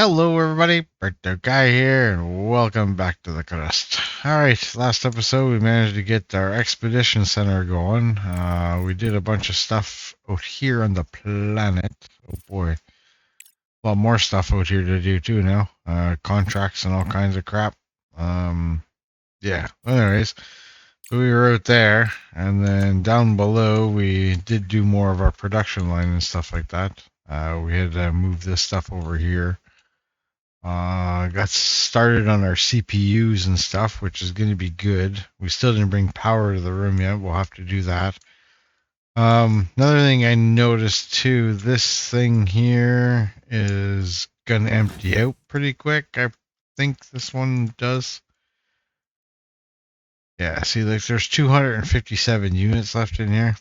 Hello everybody, Burnedoutguy here, and welcome back to the Crust. Alright, last episode we managed to get our expedition center going. We did a bunch of stuff out here on the planet. Oh boy, a lot more stuff out here to do too now. Contracts and all kinds of crap. Yeah, anyways, so we were out there, and then down below we did do more of our production line and stuff like that. We had to move this stuff over here. Got started on our CPUs and stuff, which is going to be good. We still didn't bring power to the room yet. We'll have to do that. Another thing I noticed too, this thing here is going to empty out pretty quick. I think this one does. Yeah, see, like there's 257 units left in here.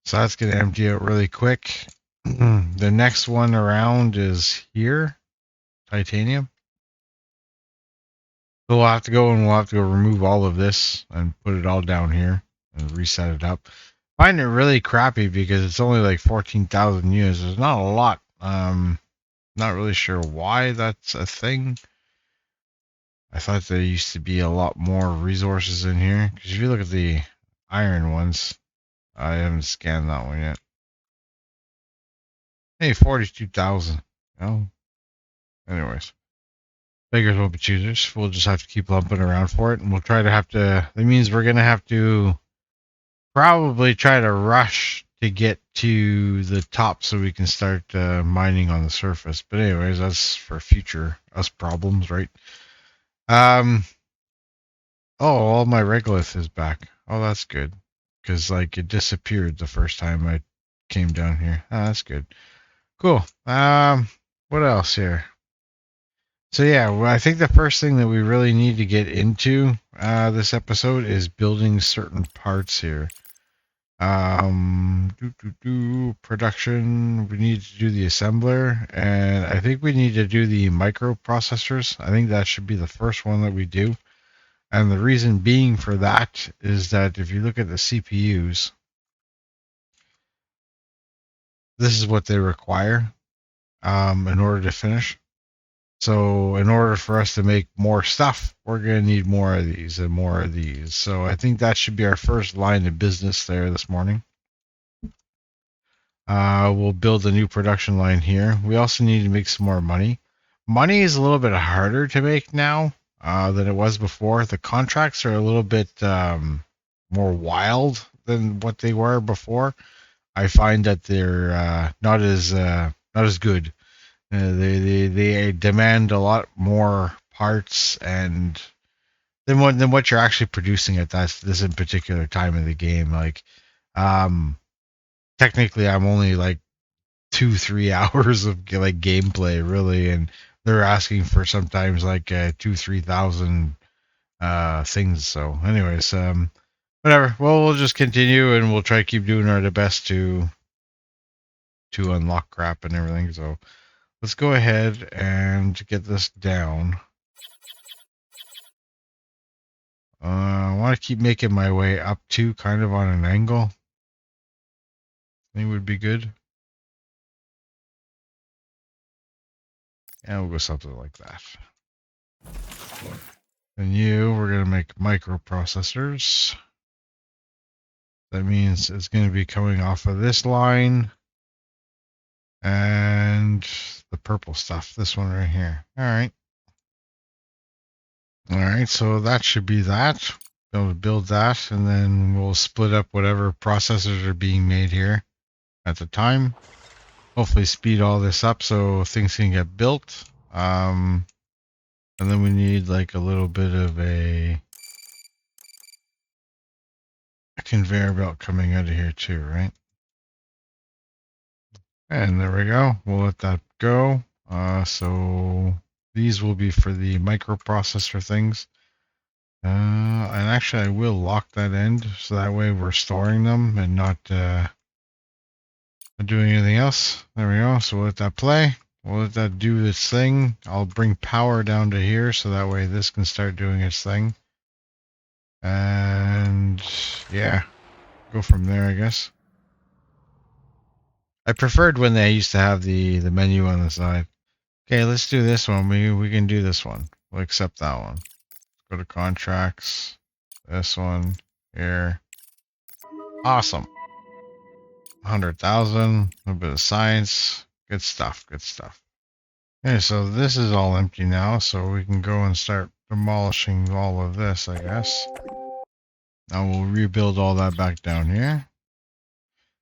So that's going to empty out really quick. The next one around is here. Titanium. So we'll have to go remove all of this and put it all down here and reset it up. I find it really crappy because it's only like 14,000 units. There's not a lot. Not really sure why that's a thing. I thought there used to be a lot more resources in here. Because if you look at the iron ones, I haven't scanned that one yet. Hey, 42,000. Oh, anyways. Beggars won't be choosers. We'll just have to keep lumping around for it, and we'll try to have to. That means we're gonna have to probably try to rush to get to the top so we can start mining on the surface. But anyways, that's for future us problems, right? Oh, all my Regolith is back. Oh, that's good, because like it disappeared the first time I came down here. Oh, that's good. Cool. What else here? So yeah, well, I think the first thing that we really need to get into this episode is building certain parts here. Production. We need to do the assembler, and I think we need to do the microprocessors. I think that should be the first one that we do. And the reason being for that is that if you look at the CPUs, this is what they require in order to finish. So in order for us to make more stuff, we're going to need more of these and more of these. So I think that should be our first line of business there this morning. We'll build a new production line here. We also need to make some more money. Money is a little bit harder to make now than it was before. The contracts are a little bit more wild than what they were before. I find that they're not as good. They demand a lot more parts and than what you're actually producing at this in particular time of the game. Like, technically, I'm only like 2-3 hours of like gameplay really, and they're asking for sometimes like 2,000-3,000 things. So, anyways, whatever. Well, we'll just continue and we'll try to keep doing our best to unlock crap and everything. So. Let's go ahead and get this down. I want to keep making my way up to kind of on an angle. I think would be good. And we'll go something like that. And we're going to make microprocessors. That means it's going to be coming off of this line. And the purple stuff, this one right here. All right. All right, so that should be that. Be able to build that, and then we'll split up whatever processors are being made here at the time. Hopefully speed all this up so things can get built. And then we need like a little bit of a conveyor belt coming out of here too, right? And there we go. We'll let that go. So these will be for the microprocessor things. And actually I will lock that end so that way we're storing them and not doing anything else. There we go. So we'll let that play. We'll let that do its thing. I'll bring power down to here so that way this can start doing its thing. And yeah, go from there, I guess. I preferred when they used to have the menu on the side Okay, let's do this one. We can do this one. We'll accept that one. Go to contracts. This one here. Awesome. 100,000. A little bit of science. Good stuff. Good stuff. Okay, so this is all empty now, so we can go and start demolishing all of this, I guess. Now we'll rebuild all that back down here.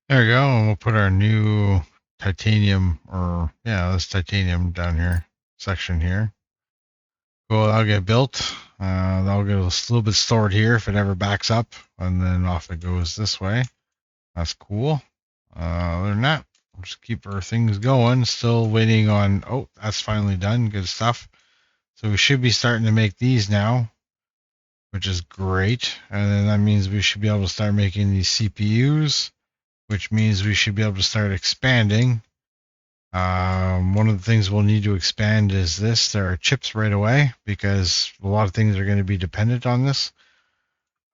There we go, and we'll put our new titanium, or yeah, this titanium down here, section here. Cool, that'll get built. That'll get a little bit stored here if it ever backs up, and then off it goes this way. That's cool. Other than that, we'll just keep our things going. Still waiting on, oh, that's finally done. Good stuff. So we should be starting to make these now, which is great. And then that means we should be able to start making these CPUs, which means we should be able to start expanding. One of the things we'll need to expand is this. There are chips right away because a lot of things are going to be dependent on this.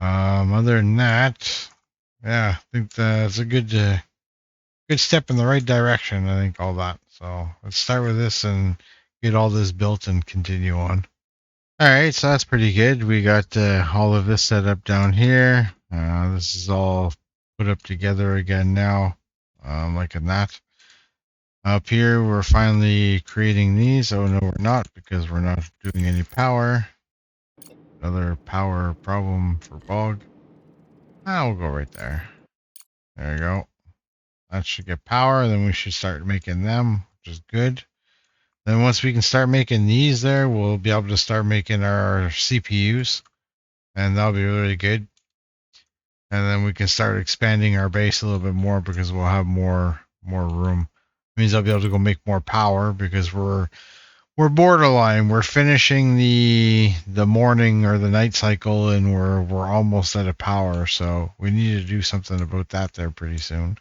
Other than that, yeah, I think that's a good step in the right direction. I think all that. So let's start with this and get all this built and continue on. All right, so that's pretty good. We got all of this set up down here. This is all put up together again now, like in that. Up here, we're finally creating these. Oh, no, we're not, because we're not doing any power. Another power problem for Bog. We'll go right there. There you go. That should get power. Then we should start making them, which is good. Then once we can start making these there, we'll be able to start making our CPUs. And that'll be really good. And then we can start expanding our base a little bit more because we'll have more room. It means I'll be able to go make more power because we're borderline. We're finishing the morning or the night cycle, and we're almost out of power. So we need to do something about that there pretty soon.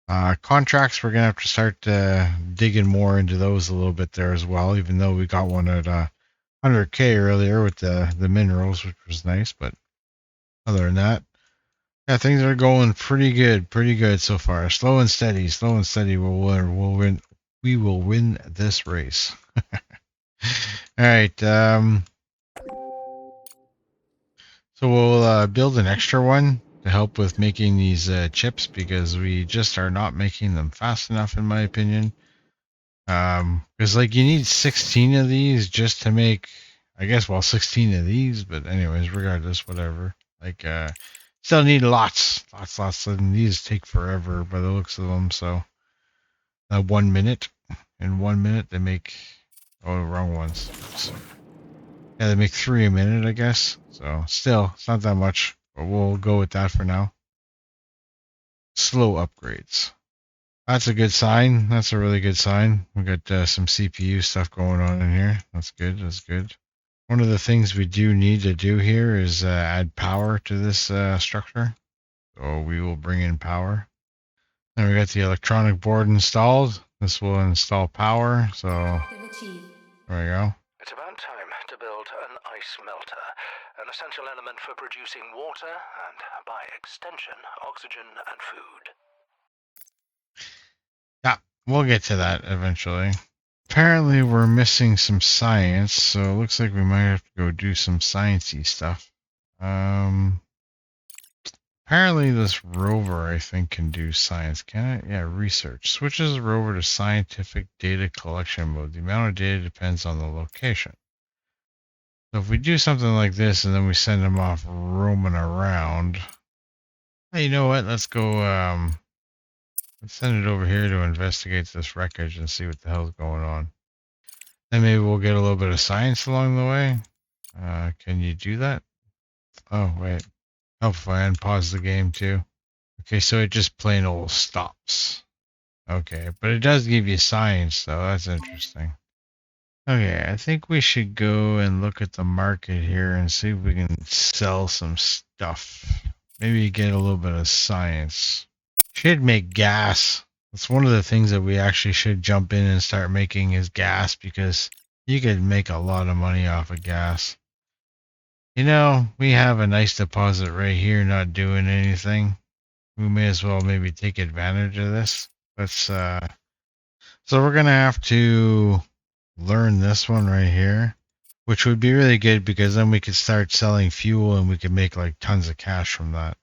Contracts, we're gonna have to start digging more into those a little bit there as well. Even though we got one at 100K earlier with the minerals, which was nice. But other than that, yeah, things are going pretty good so far. Slow and steady. We will win this race. All right. So we'll build an extra one to help with making these chips because we just are not making them fast enough, in my opinion. Because like you need 16 of these just to make, I guess, 16 of these. But anyways, regardless, whatever. Like still need lots. And these take forever by the looks of them. So 1 minute. In 1 minute they make, oh, wrong ones. So, yeah, they make 3 a minute, I guess. So still, it's not that much, but we'll go with that for now. Slow upgrades. That's a good sign. That's a really good sign. We got some CPU stuff going on in here. That's good. One of the things we do need to do here is add power to this structure. So we will bring in power. Then we got the electronic board installed. This will install power. So there we go. It's about time to build an ice melter, an essential element for producing water and, by extension, oxygen and food. Yeah, we'll get to that eventually. Apparently we're missing some science, so it looks like we might have to go do some sciencey stuff. Apparently this rover, I think, can do science. Can it? Yeah, research. Switches the rover to scientific data collection mode. The amount of data depends on the location. So if we do something like this and then we send them off roaming around, hey, you know what? Let's go, let's send it over here to investigate this wreckage and see what the hell's going on. Then maybe we'll get a little bit of science along the way. Can you do that? Oh, wait. Oh, if I unpause the game too. Okay, so it just plain old stops. Okay, but it does give you science though. That's interesting. Okay, I think we should go and look at the market here and see if we can sell some stuff. Maybe get a little bit of science. Should make gas. That's one of the things that we actually should jump in and start making is gas because you could make a lot of money off of gas. You know, we have a nice deposit right here not doing anything. We may as well maybe take advantage of this. Let's so we're gonna have to learn this one right here, which would be really good because then we could start selling fuel and we could make like tons of cash from that.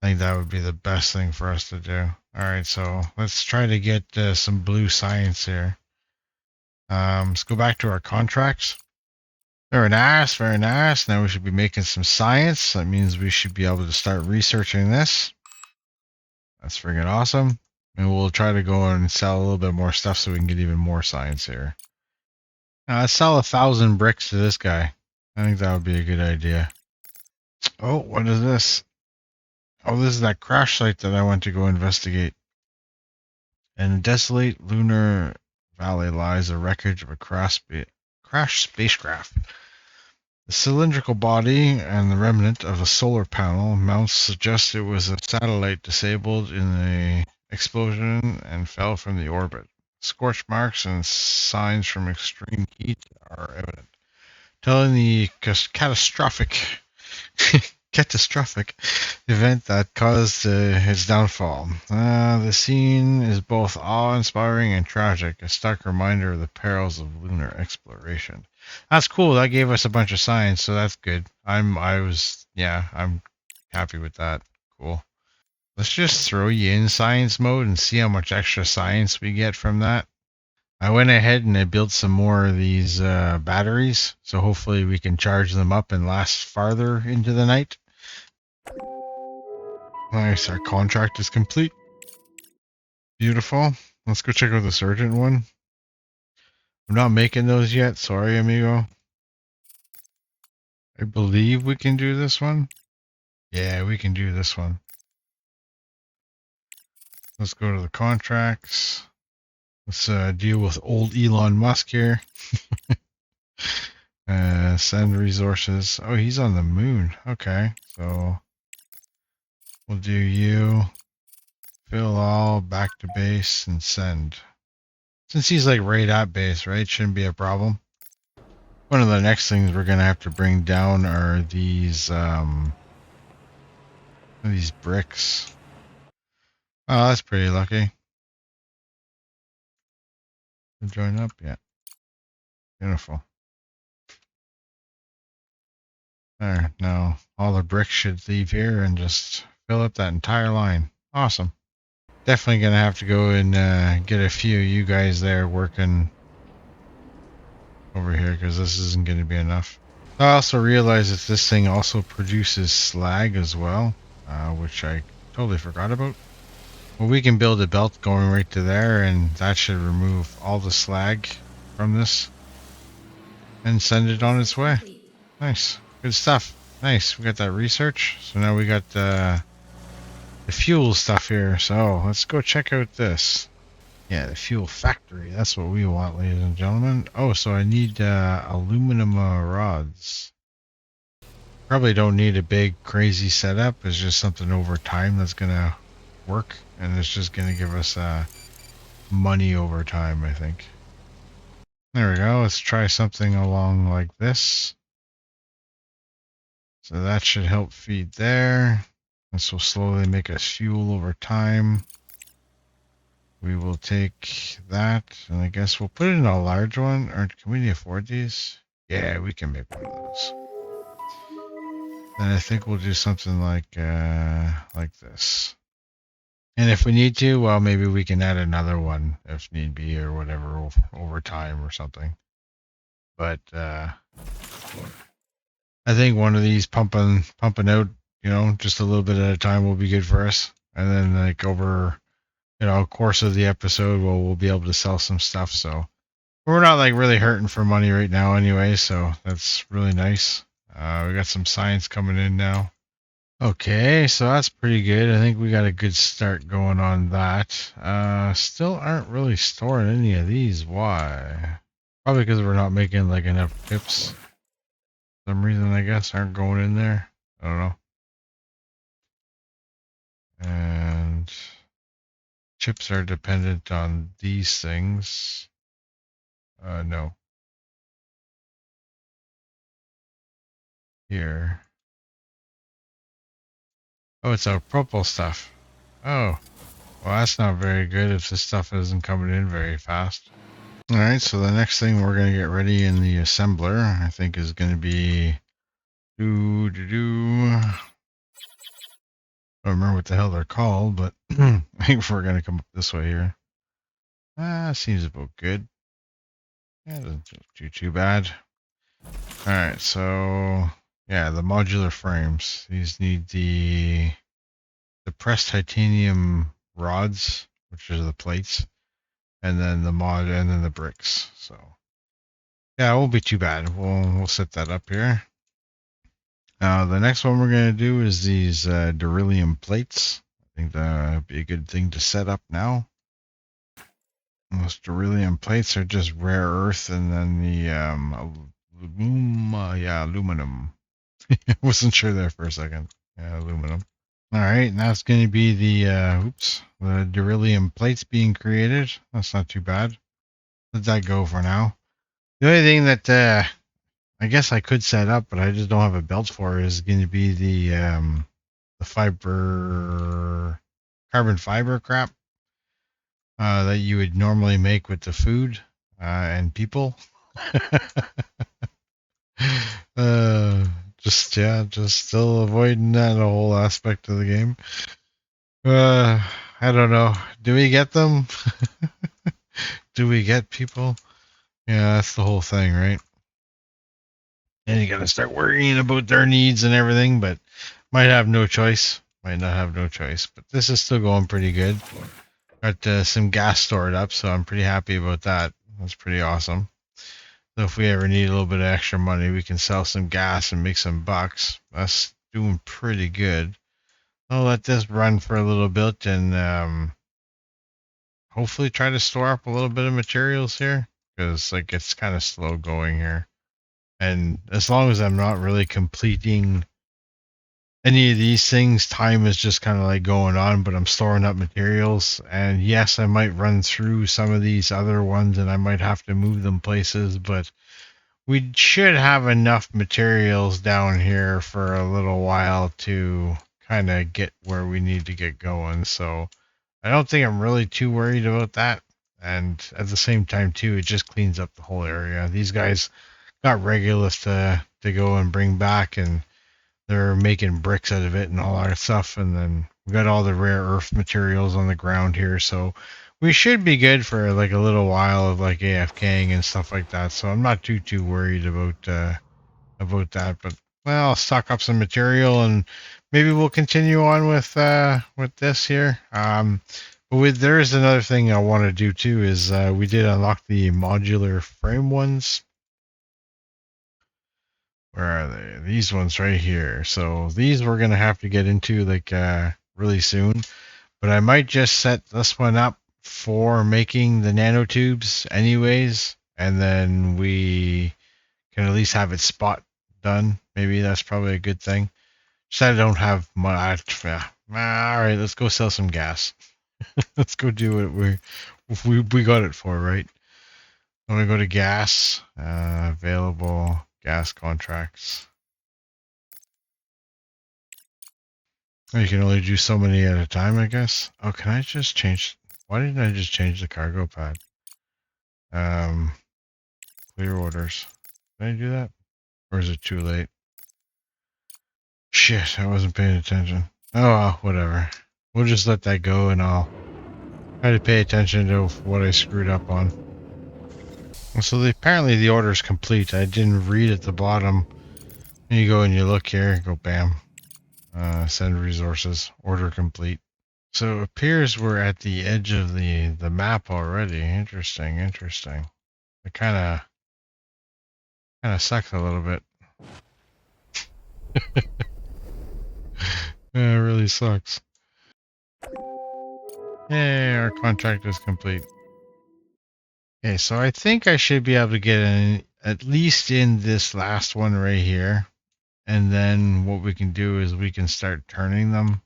I think that would be the best thing for us to do. All right, so let's try to get some blue science here. Let's go back to our contracts. Very nice, very nice. Now we should be making some science. That means we should be able to start researching this. That's freaking awesome. And we'll try to go and sell a little bit more stuff so we can get even more science here. Let's sell 1,000 bricks to this guy. I think that would be a good idea. Oh, what is this? Oh, this is that crash site that I went to go investigate. In a desolate lunar valley lies a wreckage of a crash spacecraft. The cylindrical body and the remnant of a solar panel mounts suggest it was a satellite disabled in the explosion and fell from the orbit. Scorch marks and signs from extreme heat are evident, telling the catastrophic event that caused his downfall. The scene is both awe-inspiring and tragic, a stark reminder of the perils of lunar exploration. That's cool. That gave us a bunch of science, so that's good. I'm happy with that. Cool. Let's just throw you in science mode and see how much extra science we get from that. I went ahead and I built some more of these batteries, so hopefully we can charge them up and last farther into the night. Nice, our contract is complete. Beautiful. Let's go check out the Sergeant one. I'm not making those yet, sorry amigo. I believe we can do this one. Yeah, we can do this one. Let's go to the contracts. Let's deal with old Elon Musk here. Send resources. Oh, he's on the moon. Okay, so we'll do you. Fill all, back to base, and send. Since he's like right at base, right? Shouldn't be a problem. One of the next things we're gonna have to bring down are these bricks. Oh, that's pretty lucky. Join up, yeah. Beautiful. There, now all the bricks should leave here and just fill up that entire line. Awesome. Definitely gonna have to go and get a few of you guys there working over here because this isn't gonna be enough. I also realized that this thing also produces slag as well, which I totally forgot about. Well, we can build a belt going right to there, and that should remove all the slag from this and send it on its way. Nice. Good stuff. Nice. We got that research. So now we got the fuel stuff here. So let's go check out this. Yeah, the fuel factory. That's what we want, ladies and gentlemen. Oh, so I need aluminum rods. Probably don't need a big crazy setup. It's just something over time that's going to work. And it's just going to give us money over time, I think. There we go. Let's try something along like this. So that should help feed there. This will slowly make us fuel over time. We will take that, and I guess we'll put it in a large one. Or can we afford these? Yeah, we can make one of those. And I think we'll do something like this. And if we need to, well, maybe we can add another one if need be, or whatever, over time or something. But I think one of these pumping out, just a little bit at a time will be good for us. And then like over, course of the episode, we'll be able to sell some stuff. So we're not like really hurting for money right now anyway. So that's really nice. We got some science coming in now. Okay, so that's pretty good. I think we got a good start going on that. Still aren't really storing any of these. Why? Probably because we're not making like enough chips. For some reason, I guess, aren't going in there. I don't know. And chips are dependent on these things. No. Here. Oh, it's our purple stuff. Oh. Well, that's not very good if this stuff isn't coming in very fast. All right, so the next thing we're going to get ready in the assembler, I think, is going to be I don't remember what the hell they're called, but I think we're going to come up this way here. Seems about good. Yeah, doesn't do too bad. All right, so yeah, the modular frames. These need the pressed titanium rods, which are the plates, and then and then the bricks. So yeah, it won't be too bad. We'll set that up here. The next one we're gonna do is these beryllium plates. I think that would be a good thing to set up now. Those beryllium plates are just rare earth, and then the aluminum. I wasn't sure there for a second. Yeah, aluminum. All right, now it's going to be the beryllium plates being created. That's not too bad. Let that go for now. The only thing that I guess I could set up, but I just don't have a belt for, is going to be the fiber carbon fiber crap that you would normally make with the food and people. uh, just still avoiding that whole aspect of the game. I don't know. Do we get them? Do we get people? Yeah, that's the whole thing, right? And you got to start worrying about their needs and everything, but might have no choice. Might not have no choice. But this is still going pretty good. Got some gas stored up, so I'm pretty happy about that. That's pretty awesome. So if we ever need a little bit of extra money, we can sell some gas and make some bucks. That's doing pretty good. I'll let this run for a little bit and hopefully try to store up a little bit of materials here because like it's kind of slow going here. And as long as I'm not really completing any of these things, time is just kind of like going on, but I'm storing up materials. And yes, I might run through some of these other ones and I might have to move them places, but we should have enough materials down here for a little while to kind of get where we need to get going. So I don't think I'm really too worried about that. And at the same time, too, it just cleans up the whole area. These guys got Regolith to go and bring back, and they're making bricks out of it and all that stuff. And then we got all the rare earth materials on the ground here, so we should be good for like a little while of like AFKing and stuff like that. So I'm not too worried about that. But well, I'll stock up some material and maybe we'll continue on with this here. But there's another thing I want to do too is we did unlock the modular frame ones. Where are they? These ones right here. So these we're gonna have to get into like really soon. But I might just set this one up for making the nanotubes anyways, and then we can at least have it spot done. Maybe that's probably a good thing. Just I don't have much. All right, let's go sell some gas. Let's go do what we got it for, right? I'm gonna go to gas, available gas contracts. Oh, you can only do so many at a time, I guess. Oh, can I just change? Why didn't I just change the cargo pad? Clear orders. Did I do that? Or is it too late? Shit, I wasn't paying attention. Oh well, whatever. We'll just let that go and I'll try to pay attention to what I screwed up on. So apparently the order is complete. I didn't read at the bottom. And you go and you look here, go bam. Send resources. Order complete. So it appears we're at the edge of the map already. Interesting. It kind of sucks a little bit. Yeah, it really sucks. Yay, our contract is complete. Okay, so I think I should be able to get in at least in this last one right here. And then what we can do is we can start turning them.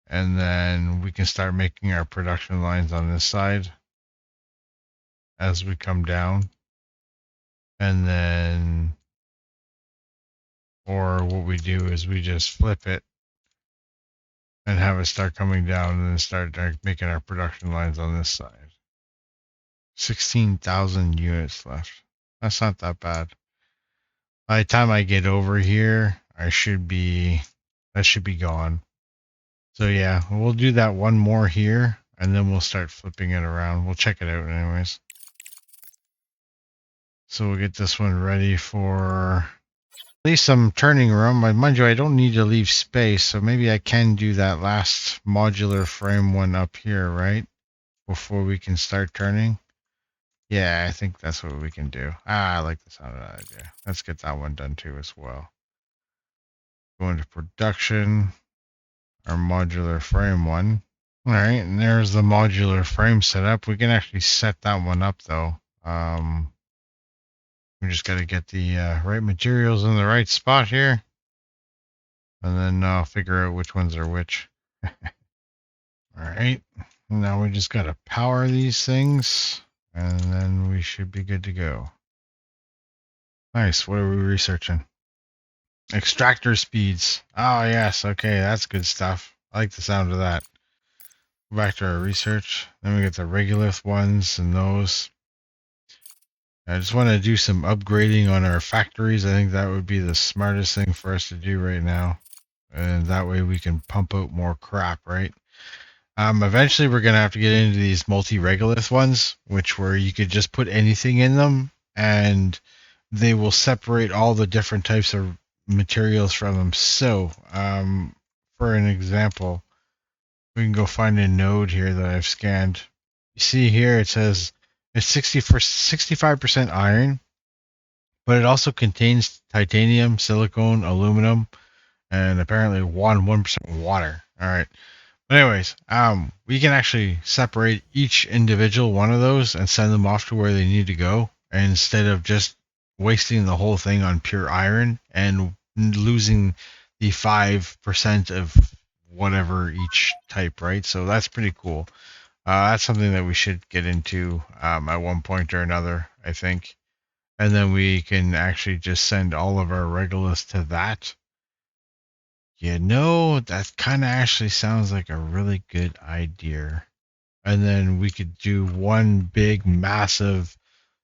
And then we can start making our production lines on this side as we come down. And then, or what we do is we just flip it and have it start coming down and then start making our production lines on this side. 16,000 units left. That's not that bad. By the time I get over here, that should be gone. So yeah, we'll do that one more here, and then we'll start flipping it around. We'll check it out anyways. So we'll get this one ready for at least some turning room. Mind you, I don't need to leave space, so maybe I can do that last modular frame one up here, right? Before we can start turning. Yeah, I think that's what we can do. I like the sound of that idea. Let's get that one done too as well. Go into production, our modular frame one. All right, and there's the modular frame setup. We can actually set that one up though. We just got to get the right materials in the right spot here, and then figure out which ones are which. All right, now we just got to power these things, and then we should be good to go. Nice. What are we researching? Extractor speeds. Oh, yes. Okay, that's good stuff. I like the sound of that. Go back to our research. Then we get the Regolith ones and those. I just want to do some upgrading on our factories. I think that would be the smartest thing for us to do right now. And that way we can pump out more crap, right? Eventually we're going to have to get into these multi-Regolith ones, which where you could just put anything in them and they will separate all the different types of materials from them. So, for an example, we can go find a node here that I've scanned. You see here it says it's 65% iron, but it also contains titanium, silicone, aluminum, and apparently 1% water. All right. But anyways, we can actually separate each individual one of those and send them off to where they need to go, instead of just wasting the whole thing on pure iron and losing the 5% of whatever each type, right? So that's pretty cool. That's something that we should get into at one point or another, I think. And then we can actually just send all of our Regolith to that. You know, that kind of actually sounds like a really good idea. And then we could do one big, massive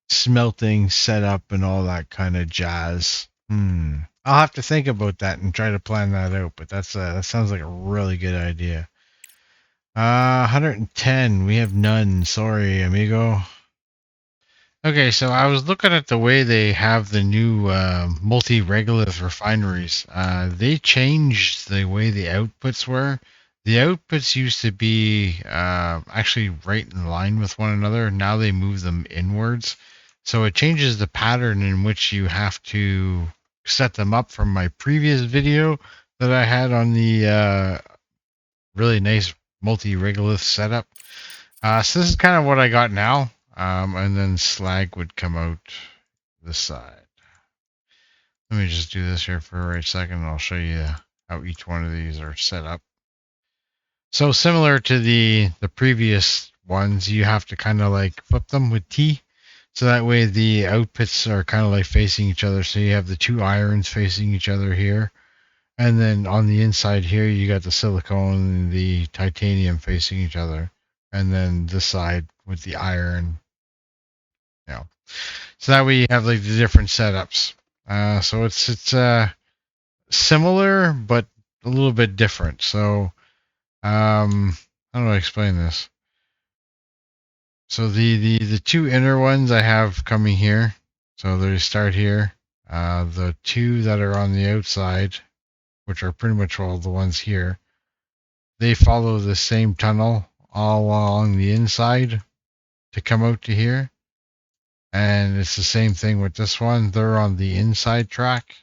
smelting setup and all that kind of jazz. I'll have to think about that and try to plan that out. But that sounds like a really good idea. 110. We have none. Sorry, amigo. Okay, so I was looking at the way they have the new multi-regolith refineries. They changed the way the outputs were. The outputs used to be actually right in line with one another. Now they move them inwards. So it changes the pattern in which you have to set them up from my previous video that I had on the really nice multi-regolith setup. So this is kind of what I got now. And then slag would come out the side. Let me just do this here for a right second, and I'll show you how each one of these are set up. So similar to the previous ones, you have to kind of like flip them with T. So that way the outputs are kind of like facing each other. So you have the two irons facing each other here. And then on the inside here, you got the silicone and the titanium facing each other. And then this side with the iron. Yeah. So that way you have like the different setups. So it's similar but a little bit different. So how do I explain this? So the two inner ones I have coming here. So they start here. The two that are on the outside, which are pretty much all the ones here, they follow the same tunnel all along the inside to come out to here. And it's the same thing with this one. They're on the inside track.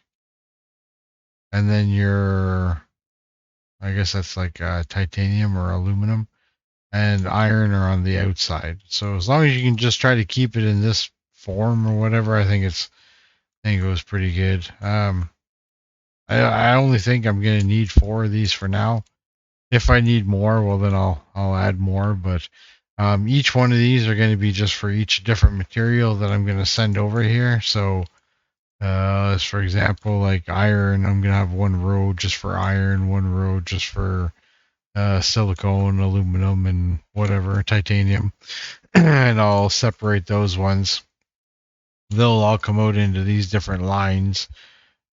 And then I guess that's like titanium or aluminum, and iron are on the outside. So as long as you can just try to keep it in this form or whatever, I think it goes pretty good. I only think I'm going to need 4 of these for now. If I need more, well then I'll add more. But each one of these are going to be just for each different material that I'm going to send over here. So as for example, like iron, I'm going to have one row just for iron, one row just for silicone, aluminum, and whatever, titanium. and I'll separate those ones. They'll all come out into these different lines,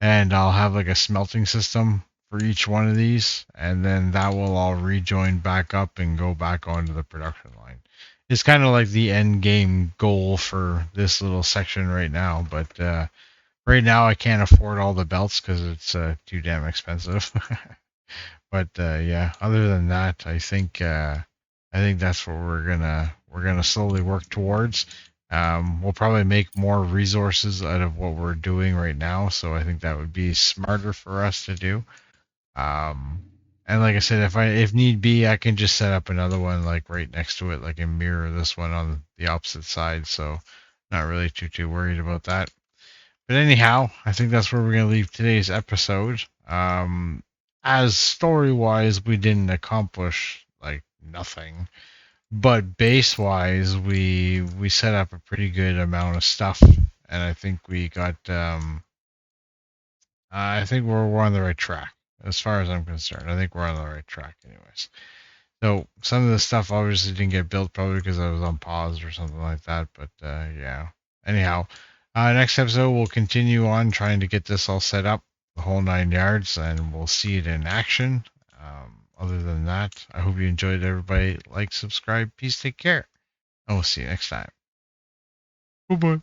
and I'll have like a smelting system for each one of these, and then that will all rejoin back up and go back onto the production line. It's kind of like the end game goal for this little section right now, but right now I can't afford all the belts because it's too damn expensive. But yeah, other than that, I think that's what we're gonna slowly work towards. We'll probably make more resources out of what we're doing right now, so I think that would be smarter for us to do. Um, and like I said, if need be, I can just set up another one like right next to it, like a mirror this one on the opposite side. So not really too worried about that. But anyhow, I think that's where we're gonna leave today's episode. As story wise, we didn't accomplish like nothing, but base wise, we set up a pretty good amount of stuff, and I think we got. I think we're on the right track as far as I'm concerned. I think we're on the right track, anyways. So some of the stuff obviously didn't get built probably because I was on pause or something like that. But yeah. Anyhow, next episode we'll continue on trying to get this all set up, the whole 9 yards, and we'll see it in action. Other than that, I hope you enjoyed. Everybody, like, subscribe, peace, take care, and we'll see you next time. Bye bye.